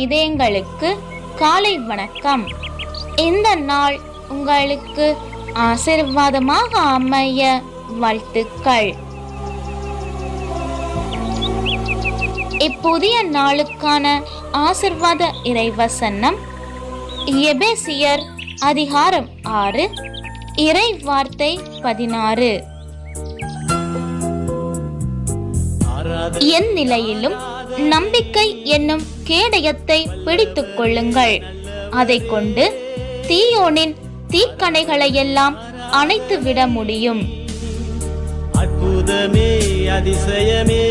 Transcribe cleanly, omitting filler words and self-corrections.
இதயங்களுக்கு காலை வணக்கம். இந்த நாள் உங்களுக்கு ஆசீர்வாதமாக அமைய வாழ்த்துக்கள். இப்புதிய நாளுக்கான ஆசீர்வாத இறைவசனம் எபேசியர் அதிகாரம் 6 இறை வார்த்தை 16. என் நிலையிலும் நம்பிக்கை என்னும் கேடயத்தை பிடித்துக் கொள்ளுங்கள். அதை கொண்டு தீயோனின் தீக்கணைகளை எல்லாம் அணைத்து விட முடியும். அற்புதமே அதிசயமே